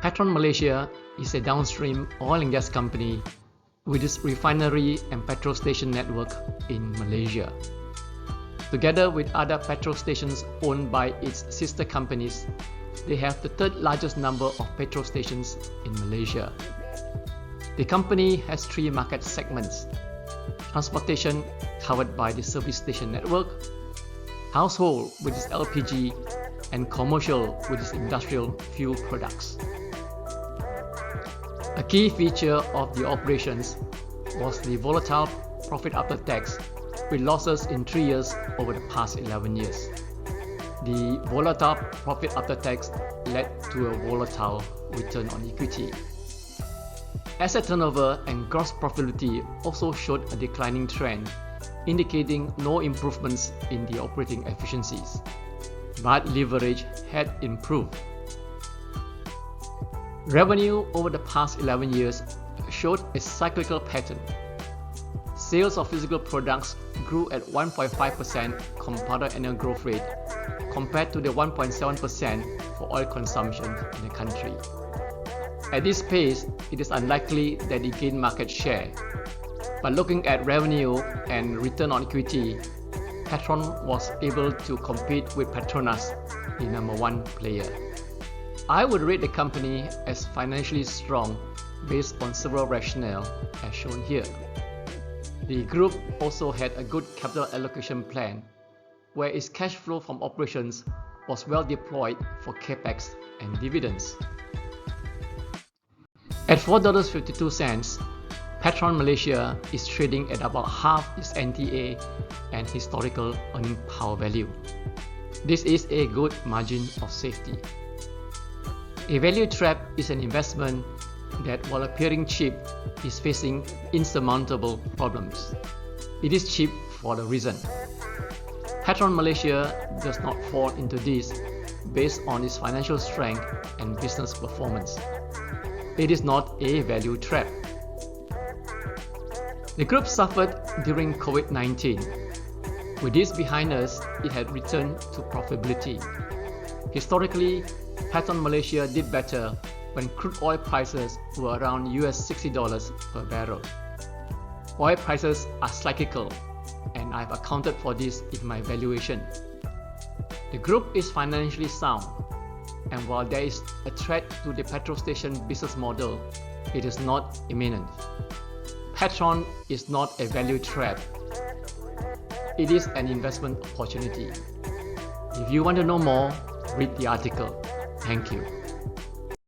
Petron Malaysia is a downstream oil and gas company with its refinery and petrol station network in Malaysia. Together with other petrol stations owned by its sister companies, they have the third largest number of petrol stations in Malaysia. The company has three market segments: transportation, covered by the service station network, household with its LPG, and commercial with its industrial fuel products. A key feature of the operations was the volatile profit after tax, with losses in 3 years over the past 11 years. The volatile profit after tax led to a volatile return on equity. Asset turnover and gross profitability also showed a declining trend, indicating no improvements in the operating efficiencies, but leverage had improved. Revenue over the past 11 years showed a cyclical pattern. Sales of physical products grew at 1.5% compounded annual growth rate compared to the 1.7% for oil consumption in the country. At this pace, it is unlikely that it gained market share. But looking at revenue and return on equity, Petron was able to compete with Petronas, the number one player. I would rate the company as financially strong based on several rationale as shown here. The group also had a good capital allocation plan, where its cash flow from operations was well deployed for capex and dividends. At $4.52, Petron Malaysia is trading at about half its NTA and historical earning power value. This is a good margin of safety. A value trap is an investment that, while appearing cheap, is facing insurmountable problems. It is cheap for a reason. Petron Malaysia does not fall into this based on its financial strength and business performance. It is not a value trap. The group suffered during COVID-19. With this behind us, it had returned to profitability. Historically, Petron Malaysia did better when crude oil prices were around $60 per barrel. Oil prices are cyclical, and I've accounted for this in my valuation. The group is financially sound, and while there is a threat to the petrol station business model, it is not imminent. Petron is not a value trap. It is an investment opportunity. If you want to know more, read the article. Thank you.